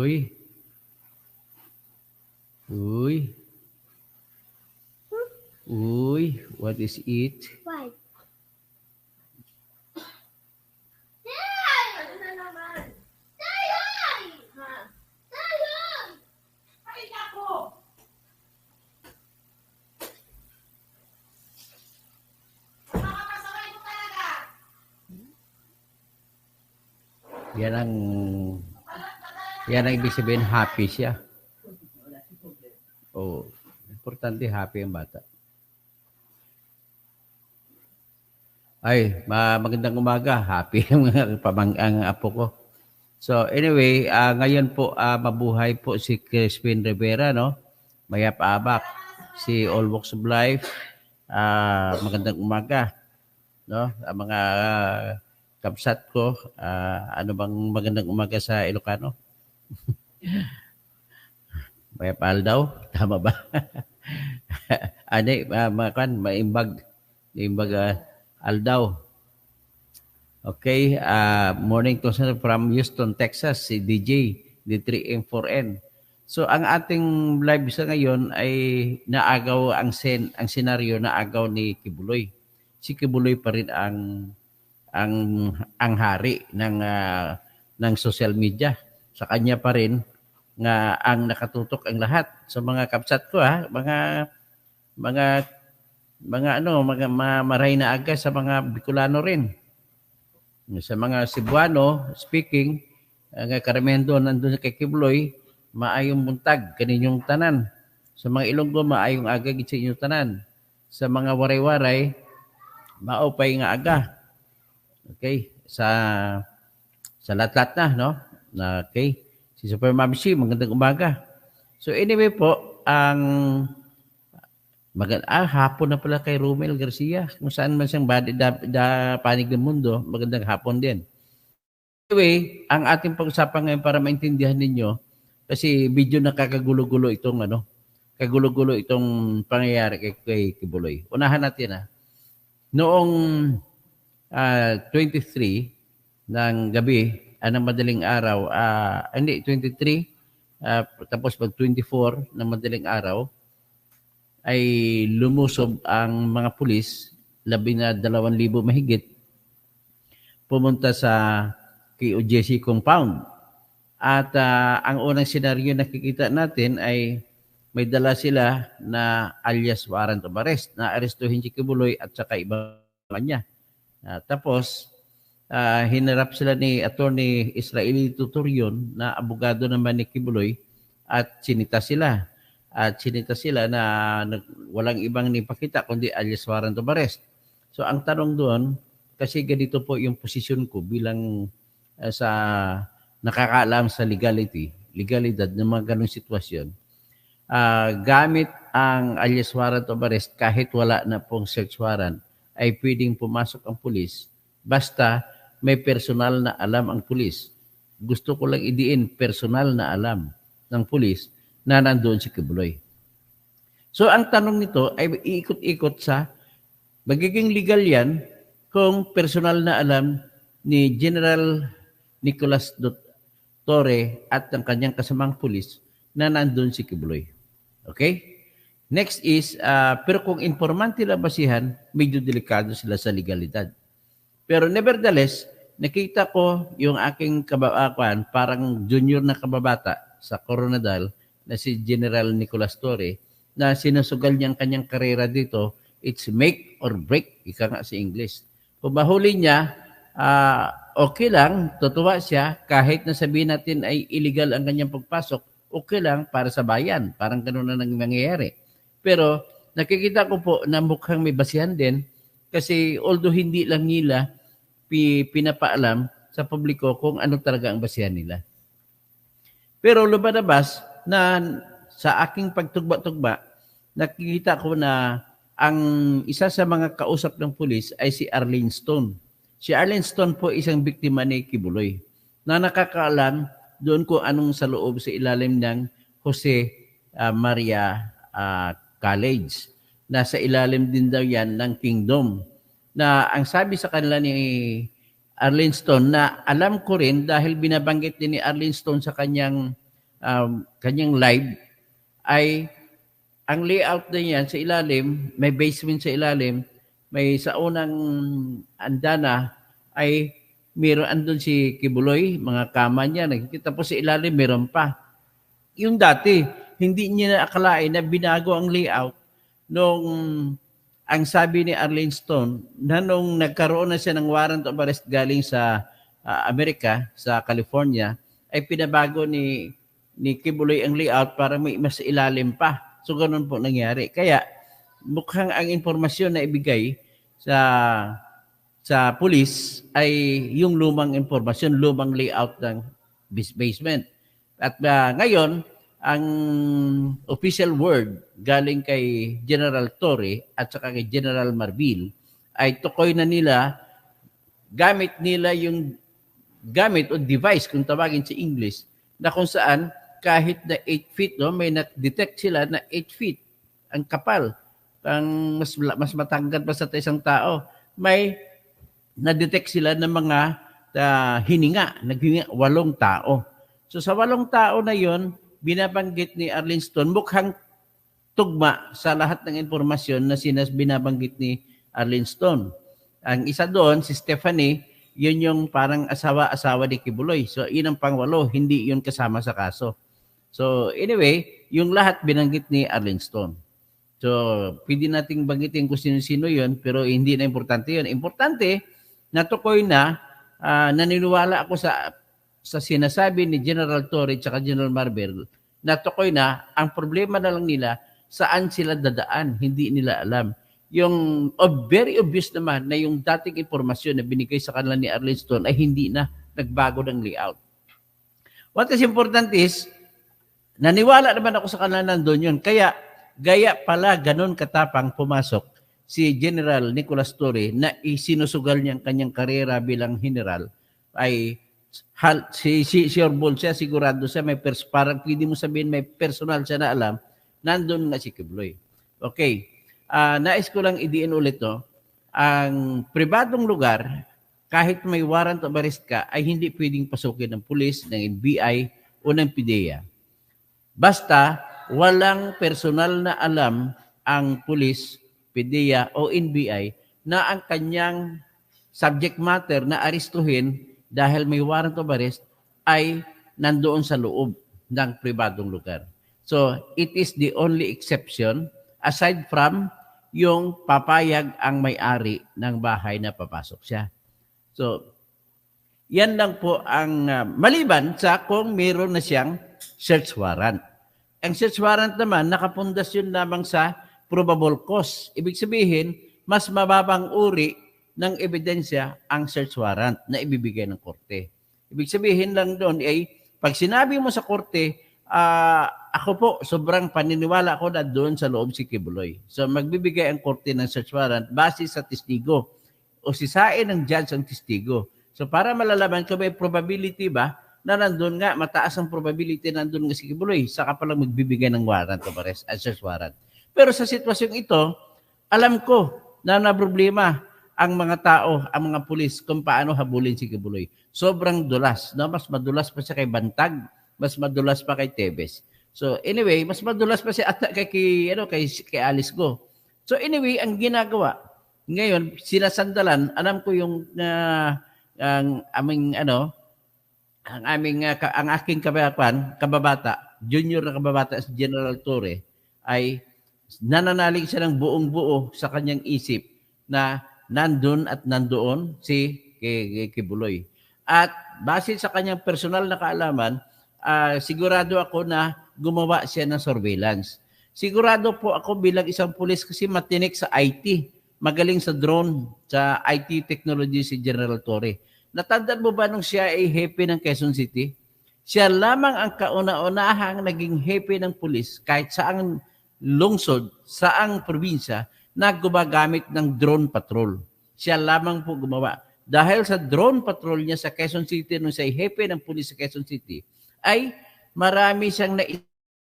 Uy. Uy. Uy. What is it? Why? Yan ang ibig sabihin, happy siya. Oh, importante happy ang bata. Ay, magandang umaga. Happy ang apo ko. So anyway, ngayon po mabuhay po si Crispin Rivera, no? Mayap-abak, si All Walks of Life. Magandang umaga, no? Ang mga kapsat ko, ano bang magandang umaga sa Ilocano? Mayapal daw, tama ba? Ani, maimbag aldaw. Okay, morning to from Houston, Texas, si DJ, D3M4N. So ang ating live sa ngayon ay naagaw ang senaryo naagaw ni Kibuloy. Si Kibuloy pa rin ang hari ng social media. Sa kanya pa rin nga ang nakatutok ang lahat sa mga kapsat ko, mga maray na aga sa mga Bicolano rin. Sa mga Cebuano speaking, ang Carmendo nandun kay Kibuloy, maayong buntag kaninyong tanan. Sa mga Ilonggo, maayong aga gid sa inyong tanan. Sa mga waray-waray, maupay nga aga. Okay, sa lahat-lahat na, no? Okay. Si Super Ma'am C, magandang umaga. So anyway po, hapon na pala kay Romel Garcia. Kung saan man siyang panig ng mundo, magandang hapon din. Anyway, ang ating pag-usapan ngayon para maintindihan ninyo, kasi medyo nakakagulo-gulo itong pangyayari kay Kibuloy. Unahan natin Noong 23 ng gabi, ng madaling araw, 23, tapos pag 24 ng madaling araw, ay lumusob ang mga pulis, 12,000 mahigit, pumunta sa KOJC compound. At ang unang senaryo na nakikita natin ay may dala sila na alias warrant of arrest na arestuhin si Kibuloy at saka iba niya. Tapos, hinarap sila ni Attorney Israeli Tuturion na abogado naman ni Kibuloy at sinita sila. At sinita sila na walang ibang nipakita kundi alias warrant of arrest. So ang tanong doon, kasi ganito po yung posisyon ko bilang sa nakakaalam sa legalidad ng mga ganong sitwasyon. Gamit ang alias warrant of arrest kahit wala na pong search warrant, ay pwedeng pumasok ang pulis basta may personal na alam ang pulis. Gusto ko lang idiin, personal na alam ng pulis na nandoon si Kibuloy. So ang tanong nito ay iikot-ikot sa magiging legal yan kung personal na alam ni General Nicolas Torre at ang kanyang kasamang pulis na nandoon si Kibuloy. Okay? Next is, pero kung informante lang basihan, medyo delikado sila sa legalidad. Pero nevertheless, nakita ko yung aking kababaan, parang junior na kababata sa Coronadal, na si General Nicolas Torre, na sinusugal niyang kanyang karera dito, it's make or break, ika nga sa English. Kung mahuli niya, okay lang, tutuwa siya, kahit na sabihin natin ay illegal ang kanyang pagpasok, okay lang para sa bayan, parang gano'n na nangyayari. Pero nakikita ko po na mukhang may basihan din, kasi although hindi lang nila pinapaalam sa publiko kung ano talaga ang basihan nila. Pero lumalabas na sa aking pagtugba-tugba, nakikita ko na ang isa sa mga kausap ng pulis ay si Arlene Stone. Si Arlene Stone po isang biktima ni Kibuloy na nakakaalam doon kung anong sa loob sa ilalim ng Jose Maria College. Nasa ilalim din daw yan ng Kingdom. Na ang sabi sa kanila ni Arlene Stone na alam ko rin dahil binabanggit din ni Arlene Stone sa kanyang kanyang live, ay ang layout na yan sa ilalim, may basement sa ilalim, may sa unang andana ay meron andun si Kibuloy, mga kama niya, nakikita po sa ilalim, meron pa. Yung dati, hindi niya na akalain na binago ang layout nung ang sabi ni Arlene Stone na nung nagkaroon na siya ng warrant of arrest galing sa Amerika, sa California, ay pinabago ni Kibuloy ang layout para may mas ilalim pa. So, ganun po nangyari. Kaya, mukhang ang impormasyon na ibigay sa police ay yung lumang impormasyon, lumang layout ng basement. At ngayon, ang official word galing kay General Torre at saka kay General Marbil ay tukoy na nila, gamit o device kung tawagin sa English, na kung saan kahit na 8 feet, no, may na-detect sila na 8 feet ang kapal, ang mas matangkad pa sa isang tao. May na-detect sila ng mga hininga, 8 tao. So sa 8 tao na yon, binabanggit ni Arlene Stone, mukhang tugma sa lahat ng impormasyon na binabanggit ni Arlene Stone. Ang isa doon, si Stephanie, yun yung parang asawa ni Kibuloy. So yun ang pang-8, hindi yun kasama sa kaso. So anyway, yung lahat binanggit ni Arlene Stone. So pwede nating banggitin kung sino-sino yun, pero hindi na importante yun. Importante, natukoy na, naniniwala ako sa sinasabi ni General Torre at General Marbil, natukoy na ang problema na lang nila saan sila dadaan, hindi nila alam. Yung very obvious naman na yung dating impormasyon na binigay sa kanila ni Arlene Stone ay hindi na nagbago ng layout. What is important is, naniwala naman ako sa kanila nandun yun. Kaya, gaya pala ganun katapang pumasok si General Nicolas Torre na isinusugal niya ang kanyang karera bilang general, ay siya, sigurado siya, parang pwede mo sabihin may personal siya na alam, nandun na si Kibuloy. Okay. Nais ko lang idiin ulit to, ang pribadong lugar, kahit may warrant of arrest ka, ay hindi pwedeng pasukin ng pulis, ng NBI, o ng PDEA. Basta, walang personal na alam ang pulis, PDEA, o NBI na ang kanyang subject matter na arestuhin dahil may warrant of arrest ay nandoon sa loob ng pribadong lugar. So, it is the only exception aside from yung papayag ang may-ari ng bahay na papasok siya. So, yan lang po ang maliban sa kung meron na siyang search warrant. Ang search warrant naman, nakapundasyon lamang sa probable cause. Ibig sabihin, mas mababang uri ng ebidensya ang search warrant na ibibigay ng korte. Ibig sabihin lang doon ay, pag sinabi mo sa korte, ako po, sobrang paniniwala ko na doon sa loob si Kibuloy. So magbibigay ang korte ng search warrant base sa testigo o sisain ng judge ang testigo. So para malalaman kung may probability ba na nandun nga, mataas ang probability na nandun nga si Kibuloy, saka palang magbibigay ng warrant of arrest at search warrant. Pero sa sitwasyong ito, alam ko na problema ang mga tao, ang mga pulis, kung paano habulin si Kibuloy. Sobrang dulas. No? Mas madulas pa siya kay Bantag, mas madulas pa kay Tebes. So anyway, mas madulas pa siya kay Alice Go. So anyway, ang ginagawa, ngayon, sinasandalan, alam ko yung ang aking kababata, junior na kababata si General Torre, ay nananalig siya ng buong buo sa kanyang isip na nandun at nandoon si Kibuloy. At base sa kanyang personal na kaalaman, sigurado ako na gumawa siya ng surveillance. Sigurado po ako bilang isang pulis kasi matinik sa IT. Magaling sa drone, sa IT technology si General Torre. Natandaan mo ba nung siya ay hepe ng Quezon City? Siya lamang ang kauna-unahang naging hepe ng pulis kahit saang lungsod, saang probinsya na gumagamit ng drone patrol. Siya lamang po gumawa. Dahil sa drone patrol niya sa Quezon City nung siya ay hepe ng pulis sa Quezon City, ay marami siyang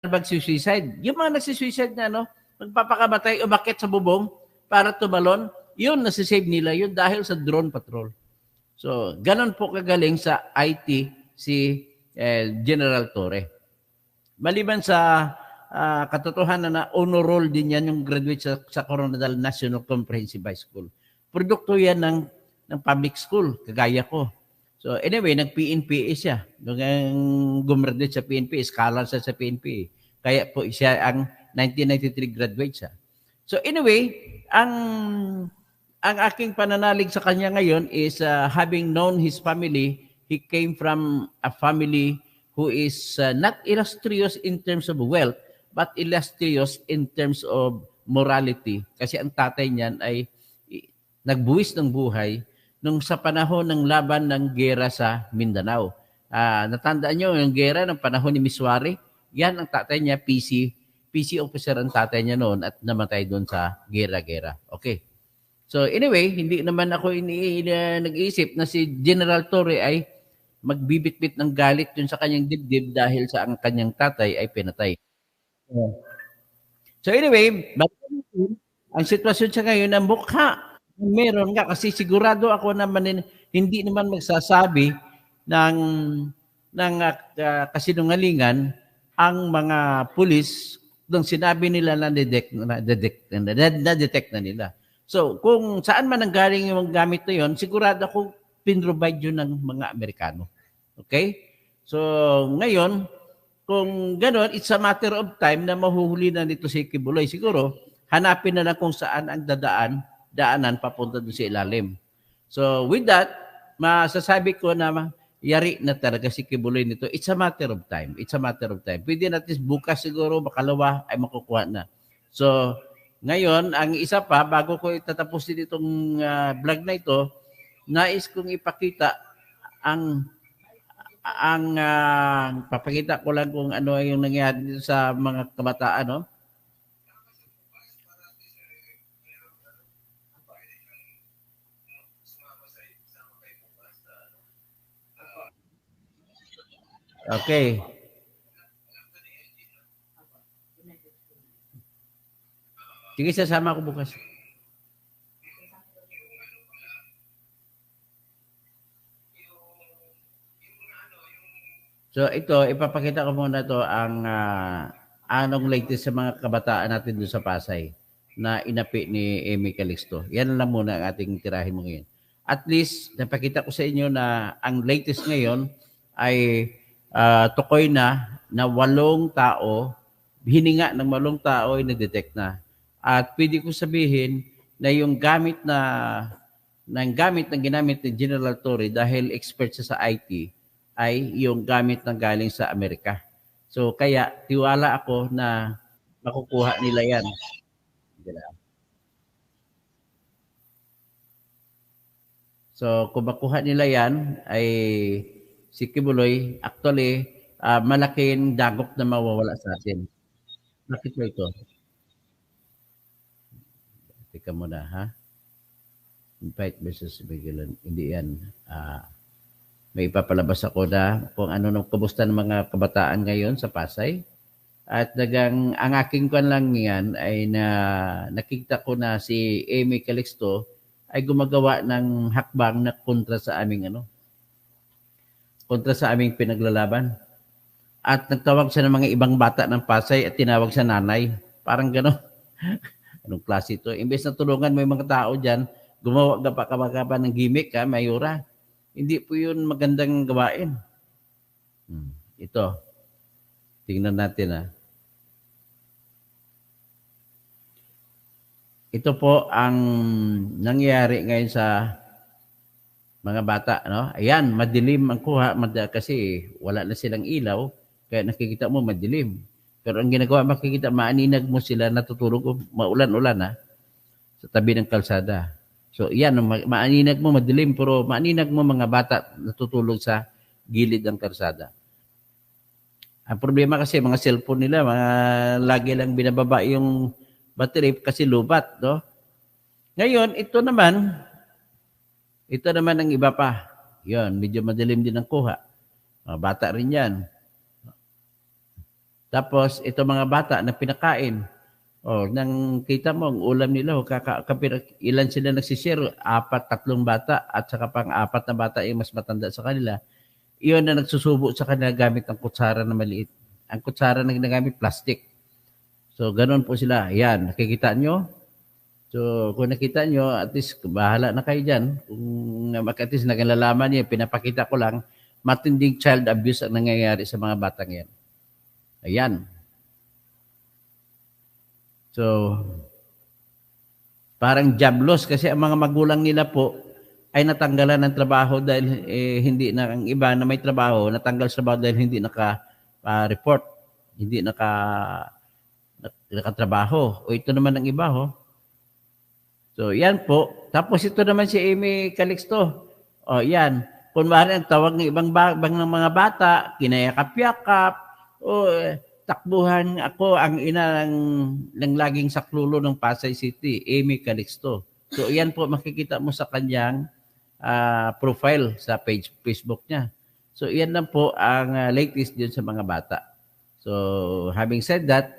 nagsisuicide. Yung mga nagsisuicide na, magpapakamatay, umakit sa bubong para tumalon, yun, nasisave nila yun dahil sa drone patrol. So, ganun po kagaling sa IT si General Torre. Maliban sa katotohanan na honor roll din yan yung graduate sa Coronadal National Comprehensive High School. Produkto yan ng public school, kagaya ko. So anyway, nag-PNPA siya. Nung gumraduate sa PNPA, scholar siya sa PNPA. Kaya po siya ang 1993 graduate siya. So anyway, ang aking pananalig sa kanya ngayon is having known his family, he came from a family who is not illustrious in terms of wealth, but illustrious in terms of morality. Kasi ang tatay niyan ay nagbuwis ng buhay nung sa panahon ng laban ng gera sa Mindanao. Natandaan nyo yung gera ng panahon ni Miswari? Yan ang tatay niya, PC officer ang tatay niya noon at namatay doon sa gera-gera. Okay. So anyway, hindi naman ako nag-iisip na si General Torre ay magbibitbit ng galit yun sa kanyang dibdib dahil sa ang kanyang tatay ay pinatay. So anyway, ang sitwasyon sa ngayon na mukha meron nga kasi sigurado ako naman hindi naman magsasabi ng kasinungalingan ang mga pulis nung sinabi nila na detect na nila. So kung saan man nanggaling yung gamit na yon, sigurado ako pinrovide yun ng mga Amerikano. Okay? So ngayon, kung gano'n, it's a matter of time na mahuhuli na nito si Kibuloy. Siguro, hanapin na lang kung saan ang daanan papunta doon sa ilalim. So with that, masasabi ko na yari na talaga si Kibuloy nito. It's a matter of time. It's a matter of time. Pwede natin bukas siguro, makalawa ay makukuha na. So ngayon, ang isa pa, bago ko itatapusin itong vlog na ito, nais kong ipakita papakita ko lang kung ano yung nangyari dito sa mga kabataan, no? Okay. Sige, sasama ko bukas. So ito, ipapakita ko muna to ang anong latest sa mga kabataan natin doon sa Pasay na inapi ni Amy Calixto. Yan lang muna ang ating tirahin mo ngayon. At least, napakita ko sa inyo na ang latest ngayon ay tukoy na 8 tao, hininga ng 8 tao ay na-detect na. At pwede ko sabihin na yung gamit na ginamit ni General Torre dahil expert siya sa IT, ay yung gamit na galing sa Amerika. So kaya tiwala ako na makukuha nila yan. So kung makuha nila yan, ay si Kibuloy, actually, malaking dagok na mawawala sa atin. Bakit mo ito? Teka muna, ha? Invite versus vigilant. Hindi yan. May ipapalabas ako na kung ano nung kumusta ng mga kabataan ngayon sa Pasay. At ang aking kwan lang yan ay nakita ko na si Amy Calixto ay gumagawa ng hakbang na kontra sa aming pinaglalaban. At nagtawag siya ng mga ibang bata ng Pasay at tinawag siya nanay. Parang gano'n. Anong klase ito? Imbes na tulungan mo yung mga tao dyan, gumawa ka pa ng gimmick, Mayura. Hindi po yun magandang gawain. Ito. Tingnan natin, Ito po ang nangyayari ngayon sa mga bata, no? Ayan, madilim ang kuha kasi wala na silang ilaw, kaya nakikita mo madilim. Pero ang ginagawa, makikita, maaninag mo sila, natutulog, maulan-ulan, sa tabi ng kalsada. So, yan, maaninag mo, madilim, pero maaninag mo mga bata natutulog sa gilid ng kalsada. Ang problema kasi, mga cellphone nila, lagi lang binababa yung battery kasi lubat, no? Ngayon, ito naman ang iba pa. Yan, medyo madilim din ang kuha. Mga bata rin yan. Tapos, ito mga bata na pinakain. Nang kita mo, ang ulam nila, ilan sila nagsishare? 3 bata at saka pang-4 na bata yung mas matanda sa kanila. Iyon na nagsusubo sa kanila gamit ang kutsara na maliit. Ang kutsara na ginagamit, plastic. So, ganun po sila. Yan, nakikita nyo? So, kung nakita nyo, at least bahala na kayo dyan. Kung at least nagalalaman niya, pinapakita ko lang, matinding child abuse ang nangyayari sa mga batang yan. Ayan. So, parang job loss kasi ang mga magulang nila po ay natanggalan ng trabaho dahil hindi na, ang iba na may trabaho, natanggal sa trabaho dahil hindi naka-report, hindi nakatrabaho. O ito naman ang iba, ho. So, yan po. Tapos ito naman si Amy Calixto. O, yan. Kung maaari ang tawag ng ibang ng mga bata, kinayakap-yakap, o takbuhan ako ang ina ng laging saklulo ng Pasay City, Amy Calixto. So, yan po makikita mo sa kanyang profile sa Facebook niya. So, yan lang po ang latest din sa mga bata. So, having said that,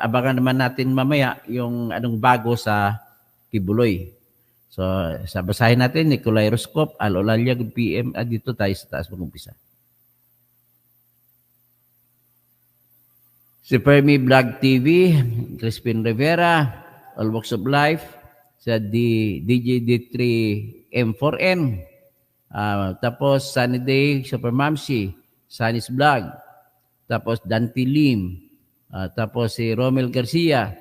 abangan naman natin mamaya yung anong bago sa Kibuloy. So, basahin natin, Nicolay Roscop, Al-Olalia, good PM, dito tayo sa taas mag-umpisa. Si Fermi Vlog TV, Crispin Rivera, All Walks of Life, sa DJD3 M4N, tapos Sunny Day, Super Mamsi, Sunny's Vlog, tapos Dante Lim, tapos si Romel Garcia,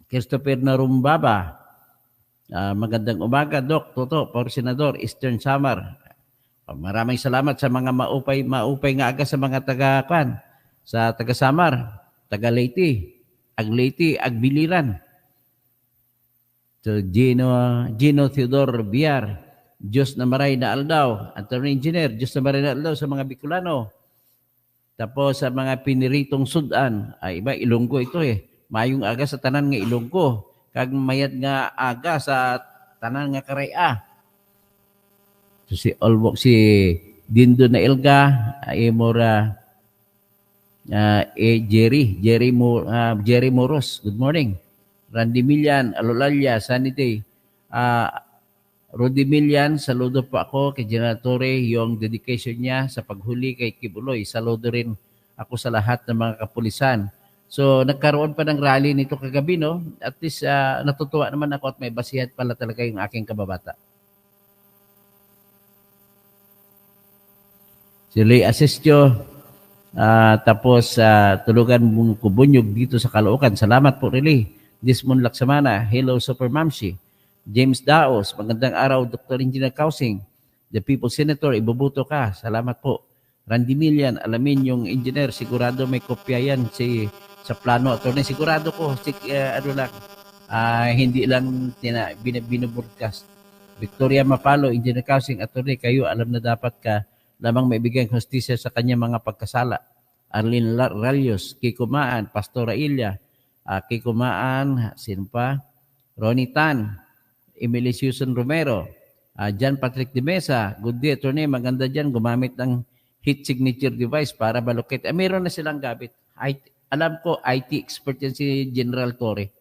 Christopher Narumbaba, magandang umaga, Doc, Toto, Por Senador, Eastern Samar. Maraming salamat sa mga maupay nga aga sa mga sa taga-Samar, taga-Leyte, Ag-Leyte, Ag-Biliran. So, Gino Theodore Biar, Diyos na Maray na Aldaw, Attorney Engineer, Diyos na Maray na Aldaw sa mga Bicolano. Tapos sa mga piniritong sudan, ay iba, Ilonggo ito Mayong aga sa tanan nga Ilonggo. Kag mayad nga aga sa tanan nga Karaya. So si Dindo na Elga, Mora Jerry Moros. Good morning. Randy Milian, Alolalya, Sunny Day. Rudy Milian, saludo po ako kay General Torre, yung dedication niya sa paghuli kay Kibuloy. Saludo rin ako sa lahat ng mga kapulisan. So, nagkaroon pa ng rally nito kagabi, no? At least, natutuwa naman ako at may basihan pala talaga yung aking kababata. Si Ray Asistio, tapos Tulugan Kubunyog dito sa Caloocan. Salamat po, Ray. Desmond Laksamana, hello, Super Mamsi. James Daos, magandang araw, Dr. Engineer Kausing. The People's Senator, ibubuto ka. Salamat po. Randy Milian, alamin yung engineer, sigurado may kopya yan sa plano. Attorney, sigurado ko, hindi lang binubroadcast. Victoria Mapalo, Engineer Kausing, Attorney, kayo alam na dapat ka lamang maibigay ang hustisya sa kanya mga pagkasala. Arlene Ralios, Kiko Maan, Pastora Ilya, Kiko Maan, sino pa? Ronnie Tan, Emily Susan Romero, John Patrick de Mesa, good day, Attorney, maganda dyan, gumamit ng heat signature device para balukit. Meron na silang gamit. Alam ko, IT expert yan si General Torre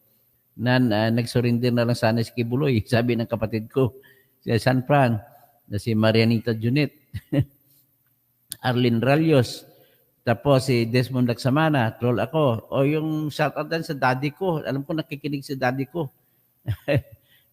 na nag-surrender na lang sana si Kibuloy. Sabi ng kapatid ko, si San Fran, na si Marianita Junet, Arlene Ralios, tapos si Desmond Laksamana, troll ako. O yung shoutout din sa daddy ko. Alam ko nakikinig si daddy ko.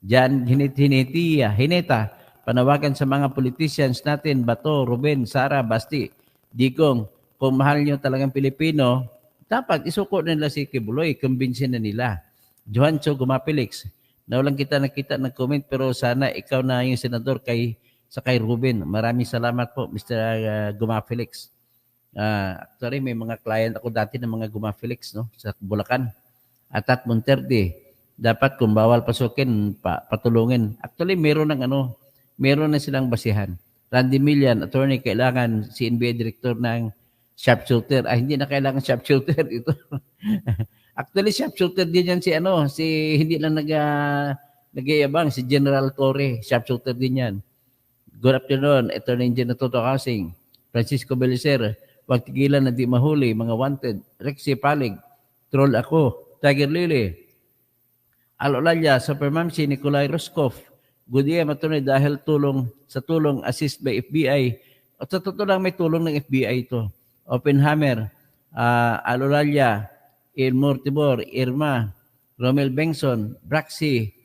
Jan Hineta, panawagan sa mga politicians natin, Bato, Ruben, Sara, Basti, Digong, kung mahal nyo talagang Pilipino, dapat isuko nila si Kibuloy, kumbinsin na nila. Johancho Gumapilix, na walang kita nakita ng comment, pero sana ikaw na yung senador kay Ruben. Maraming salamat po, Mr. Gumapilix. Actually, may mga client ako dati ng mga Gumapilix, no, sa Bulacan. Atat Monterde, dapat kung bawal pasukin, patulungin. Actually, meron na silang basihan. Randy Milian, Attorney, kailangan si NBA Director ng sharpshooter. Hindi na kailangan sharpshooter ito. Actually, sharpshooter din yan hindi lang nag-iabang, si General Torre, sharpshooter din yan. Good afternoon, Attorney Engineer Toto Housing, Francisco Belicer, wag tigilan na di mahuli, mga wanted, Rexy Palig, troll ako, Tiger Lily, Al-Olalia, Super Mamsi, Nicolay Roscoff, good day, Attorney, dahil sa tulong assist by FBI, at sa totoo lang may tulong ng FBI ito. Oppenheimer, Alolalia, Ilmor Tibor, Irma, Romel Bengson, Braxi,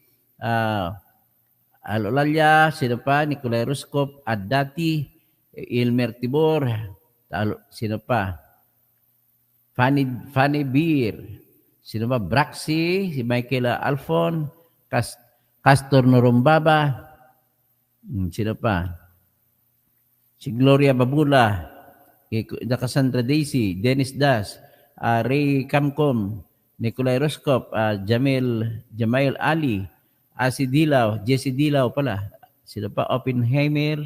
Alolalia, sino pa? Nicolay Roscop, Adati, Ilmer Tibor, sino pa? Fanny Beer, sino ba? Braxi, si Michael Alfon, Castor Norumbaba, sino pa? Si Gloria Babula, Cassandra Daisy, Dennis Das, Ray Camcom, Nicolay Roscop, Jamail Ali, si Dilaw, Jesse Dilaw pala, sino pa? Oppenheimer,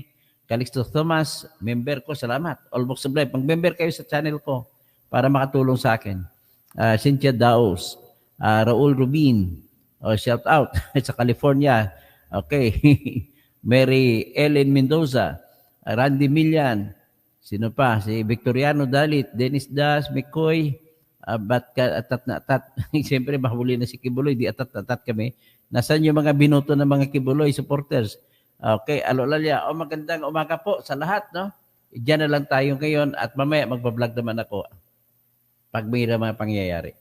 Calixto Thomas, member ko, salamat. Almost Sublime, pag-member kayo sa channel ko para makatulong sa akin. Cynthia Daos, Raul Rubin, shout out sa California. Okay. Mary Ellen Mendoza, Randy Millan, sino pa? Si Victoriano Dalit, Dennis Das, McCoy, ba't ka atat na atat? Siyempre, mahuli na si Kibuloy, di atat-atat kami. Nasaan yung mga binoto ng mga Kibuloy supporters? Okay, Alolalia, magandang umaga po sa lahat, no? Diyan na lang tayo ngayon at mamaya magbablog naman ako pag may mga pangyayari.